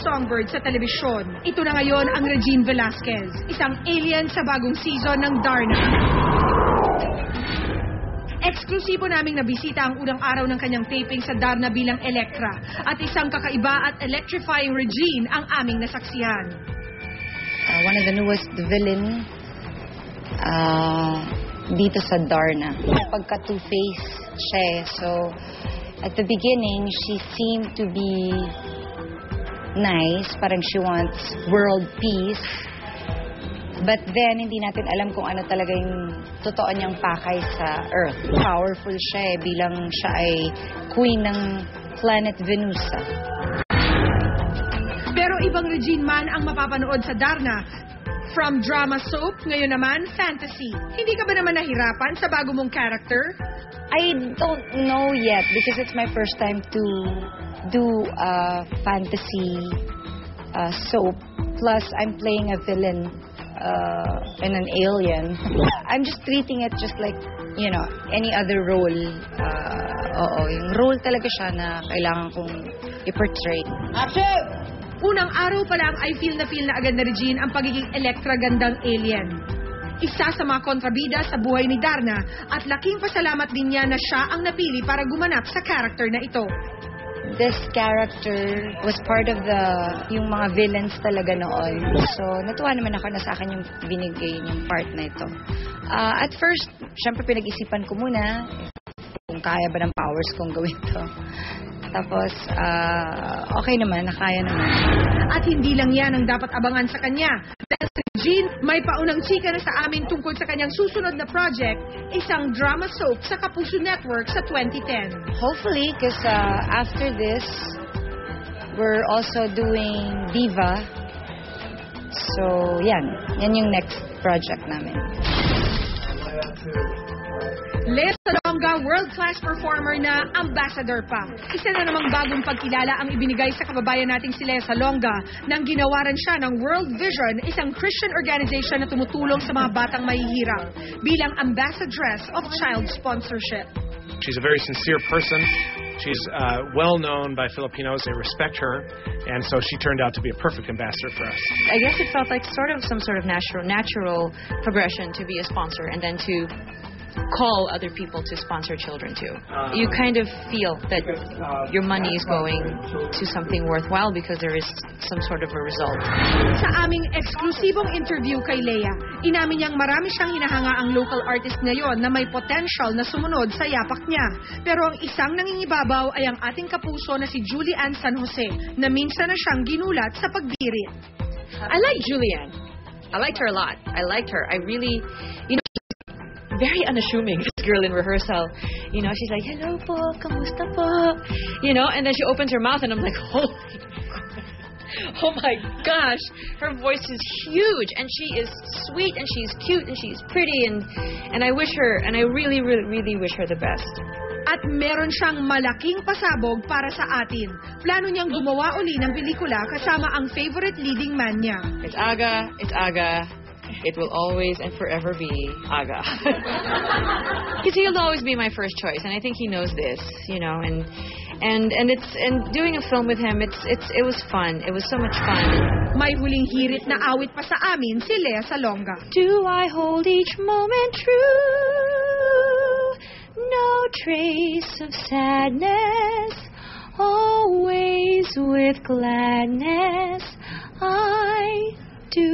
songbird sa telebisyon. Ito na ngayon ang Regine Velasquez, isang alien sa bagong season ng Darna. Eksklusibo naming nabisita ang unang araw ng kanyang taping sa Darna bilang Elektra at isang kakaiba at electrifying Regine ang aming nasaksihan. One of the newest villain dito sa Darna. Pagka two-face siya. So, at the beginning, she seemed to be nice. Parang she wants world peace. But then, hindi natin alam kung ano talaga yung totoo niyang pakay sa Earth. Powerful siya bilang siya ay queen ng planet Venusa. Pero ibang Regine man ang mapapanood sa Darna. From drama soap, ngayon naman fantasy. Hindi ka ba naman nahirapan sa bago mong character? I don't know yet because it's my first time to do a fantasy soap. Plus, I'm playing a villain and an alien. I'm just treating it just like, you know, any other role. Yung role talaga siya na kailangan kong i-portray. Action! Unang araw pa lang ay feel na agad na Regine ang pagiging Elektra gandang alien. Isa sa mga kontrabida sa buhay ni Darna at laking pasalamat din niya na siya ang napili para gumanap sa character na ito. This character was part of yung mga villains talaga noon. So, natuwa naman ako na sa akin yung binigay yung part na ito. At first, syempre pinag-isipan ko muna kung kaya ba ng powers kong gawin to. Tapos, okay naman, nakaya naman. At hindi lang yan ang dapat abangan sa kanya. Dahil si Regine, may paunang chika na sa amin tungkol sa kanyang susunod na project, isang drama soap sa Kapuso Network sa 2010. Hopefully, because after this, we're also doing Diva. So, yan yung next project namin. Lea Salonga, world-class performer na ambassador pa. Isa na namang bagong pagkilala ang ibinigay sa kababayan nating si Lea Salonga nang ginawaran siya ng World Vision, isang Christian organization na tumutulong sa mga batang mahihirap bilang ambassadress of child sponsorship. She's a very sincere person. She's well known by Filipinos. They respect her, and so she turned out to be a perfect ambassador for us. I guess it felt like some sort of natural progression to be a sponsor and then to call other people to sponsor children too. You kind of feel that your money is going to something worthwhile because there is some sort of a result. Sa aming eksklusibong interview kay Lea, inamin niyang marami siyang hinahanga ang local artist ngayon na may potential na sumunod sa yapak niya. Pero ang isang nangingibabaw ay ang ating kapuso na si Julianne San Jose na minsan na siyang ginulat sa pagbirit. I like Julianne. I liked her a lot. I liked her. I really, you know, very unassuming, this girl in rehearsal. You know, she's like, hello po, kamusta po? You know, and then she opens her mouth and I'm like, holy oh my gosh, her voice is huge and she is sweet and she's cute and she's pretty and I wish her, and I really, really, really wish her the best. At meron siyang malaking pasabog para sa atin. Plano niyang gumawa uli ng pelikula kasama ang favorite leading man niya. It's Aga, it will always and forever be Aga. Because he'll always be my first choice, and I think he knows this, you know. And doing a film with him, it was fun. It was so much fun. May huling hirit na awit pa sa amin si Lea Salonga. Do I hold each moment true? No trace of sadness. Always with gladness. I do.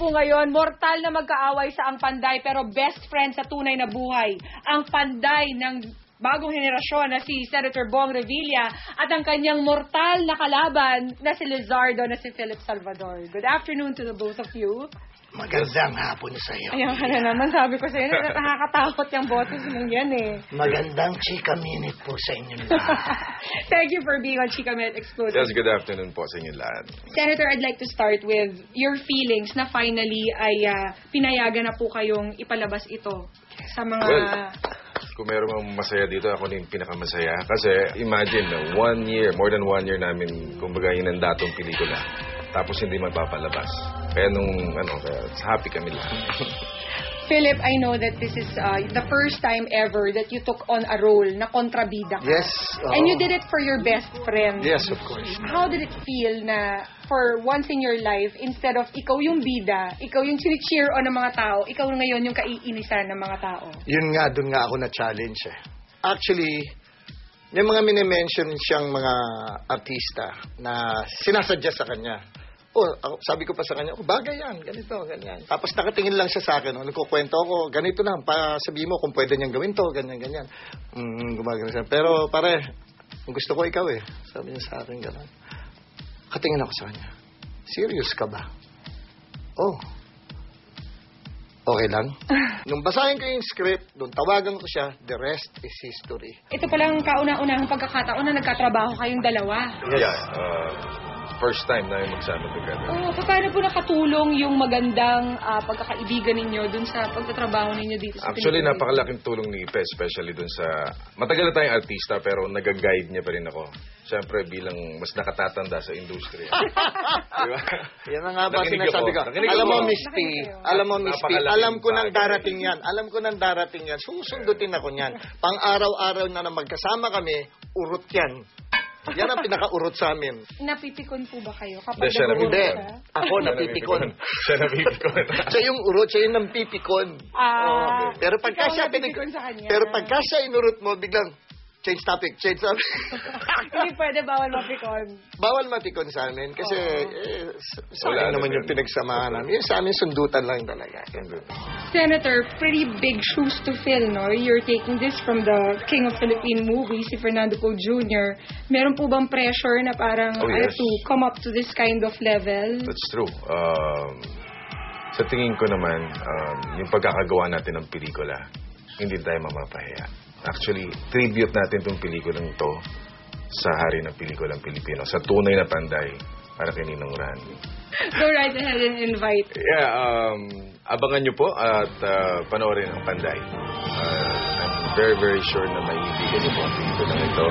Po ngayon, mortal na magkaaway sa Ang Panday pero best friend sa tunay na buhay. Ang Panday ng bagong henerasyon na si Senator Bong Revilla at ang kanyang mortal na kalaban na si Lizardo na si Philip Salvador. Good afternoon to the both of you. Magandang hapon sa iyo. Ayan ka na naman, sabi ko sa iyo, nakakatakot yung boses mong yan eh. Magandang Chika Minute po sa inyo lahat. Thank you for being on Chika Minute Exclusive. Yes, good afternoon po sa inyo lahat. Senator, I'd like to start with your feelings na finally ay pinayagan na po kayong ipalabas ito sa mga... Well, kung meron masaya dito, ako din pinakamasaya. Kasi imagine, more than 1 year namin, kumbaga hinanda tong pelikula. Tapos hindi mapapalabas. Kaya happy kami lahat. Philip, I know that this is the first time ever that you took on a role na kontrabida ka. Yes. And you did it for your best friend. Yes, of course. How did it feel na for once in your life, instead of ikaw yung bida, ikaw yung cheer on ng mga tao, ikaw ngayon yung kaiinisan ng mga tao? Yun nga, dun nga ako na-challenge eh. Actually, may mga minimension siyang mga artista na sinasadya sa kanya. Sabi ko pa sa kanya, bagay yan, ganito, ganyan. Tapos nakatingin lang siya sa akin, nagkukwento ako, ganito lang, sabihin mo kung pwede niyang gawin to, ganyan, ganyan. Gumagano siya. Pero pare, gusto ko ikaw eh. Sabi niya sa akin, gano'n. Katingin ako sa kanya, serious ka ba? Oh. Okay lang. Nung basahin ko yung script, nung tawagan ko siya, the rest is history. Ito palang kauna-unahang pagkakataon na nagkatrabaho kayong dalawa. Yes. Yeah, first time na yung magsama together. Paano po nakatulong yung magandang pagkakaibigan ninyo dun sa pagtatrabaho ninyo dito sa Actually, Pilipinas? napakalaking tulong ni Ipe, especially dun sa... Matagal na tayong artista, pero nag-guide niya pa rin ako. Siyempre, bilang mas nakatatanda sa industriya. Diba? Yan ang nga ba Nakinig sinasabi ko. ako. Nakinig Alam mo, ako. Miss P, alam ko nang darating yan. Alam ko nang darating yan. Susundutin ako niyan. Pang-araw-araw na magkasama kami, urot yan. Yan ang pinaka-urot sa amin. Napipikon po ba kayo kapag Hindi, siya nag-uurot Hindi. ka? Ako napipikon. Siya napipikon. Siya yung urot, siya yung nampipikon. Pero pagka ikaw siya napipikon sa kanya. Pero pagka siya inurot mo, biglang change topic. Hindi pwede, bawal mapikon. Bawal mapikon sa amin kasi sa Wala amin naman na yung pinagsamahan namin. Yung sa amin, sundutan lang talaga. Senator, pretty big shoes to fill, no? You're taking this from the King of Philippine movies, si Fernando Poe Jr. Meron po bang pressure na parang yes. to come up to this kind of level? That's true. Sa tingin ko naman, yung pagkakagawa natin ng pelikula, hindi tayo mamapahiya. Actually, tribute natin itong pelikulang to sa hari ng pelikulang Pilipino, sa tunay na panday para kay Ninong Ran. Go right ahead and invite. Yeah, abangan nyo po at panoorin ang panday. I'm very, very sure na maibigan nyo po ang pelikulang ito.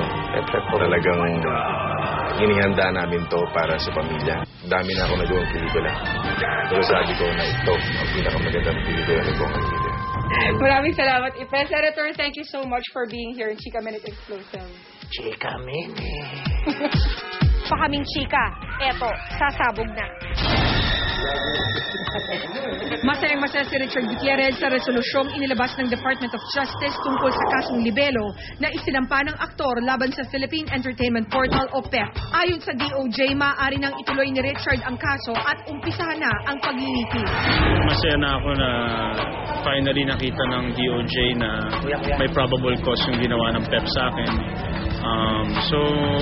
Talagang inihanda namin to para sa pamilya. Dami na ako nagawang pelikula. Pero sabi ko na ito ang pinakamagandang pelikula na buong pamilya. Maraming salamat, Ipe. Senator, thank you so much for being here in Chika Minute Explosive. Chika Minute. Pakaming chika, eto, sasabog na. Masayang-masaya si Richard Gutierrez sa resolusyong inilabas ng Department of Justice tungkol sa kasong libelo na isinampa ng aktor laban sa Philippine Entertainment Portal o PEP. Ayon sa DOJ, maaari nang ituloy ni Richard ang kaso at umpisahan na ang paglilitis. Masaya na ako na finally nakita ng DOJ na may probable cause yung ginawa ng PEP sa akin. So,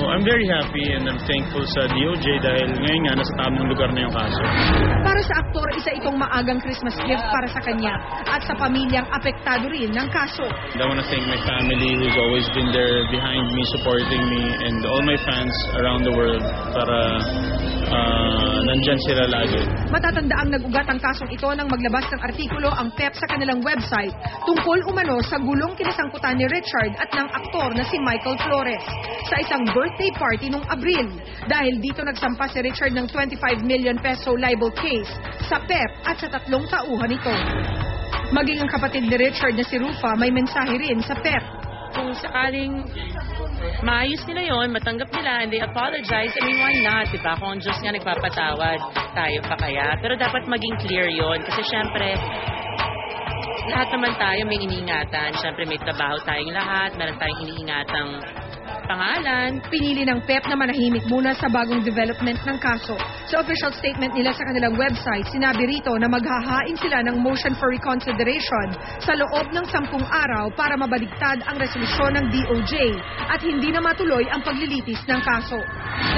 I'm very happy and I'm thankful sa DOJ dahil ngayon nga nasa tamang lugar na yung kaso. Para sa aktor, isa itong maagang Christmas gift para sa kanya at sa pamilyang apektado rin ng kaso. I want to thank my family who's always been there behind me, supporting me, and all my fans around the world para nandyan sila lagi. Matatandaang nag-ugat ang kasong ito nang maglabas ng artikulo ang PEP sa kanilang website tungkol umano sa gulong kinasangkutan ni Richard at ng aktor na si Michael Flores sa isang birthday party noong Abril. Dahil dito nagsampa si Richard ng 25 million peso libel case sa PEP at sa 3 tauhan nito. Maging ang kapatid ni Richard na si Rufa may mensahe rin sa PEP. Kung sakaling maayos nila yon, matanggap nila, and they apologize, I mean, why not? Diba? Kung ang Diyos nga nagpapatawad, tayo pa kaya? Pero dapat maging clear yon kasi syempre, lahat naman tayo may iniingatan. Syempre may trabaho tayong lahat, meron tayong iniingatang pangalan. Pinili ng PEP na manahimik muna sa bagong development ng kaso. Sa official statement nila sa kanilang website, sinabi rito na maghahain sila ng motion for reconsideration sa loob ng 10 araw para mabaligtad ang resolusyon ng DOJ at hindi na matuloy ang paglilitis ng kaso.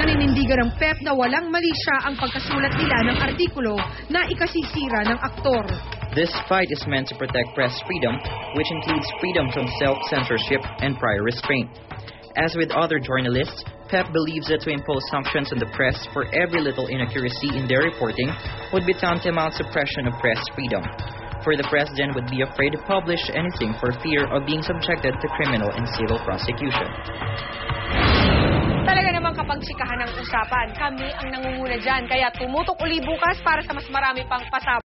Naninindigan ng PEP na walang mali siya ang pagkasulat nila ng artikulo na ikasisira ng aktor. This fight is meant to protect press freedom, which includes freedom from self-censorship and prior restraint. As with other journalists, PEP believes that to impose sanctions on the press for every little inaccuracy in their reporting would be tantamount suppression of press freedom. For the president would be afraid to publish anything for fear of being subjected to criminal and civil prosecution. Talaga namang kapag chikahan ng usapan, kami ang nangunguna dyan. Kaya tumutok uli bukas para sa mas marami pang pasabog.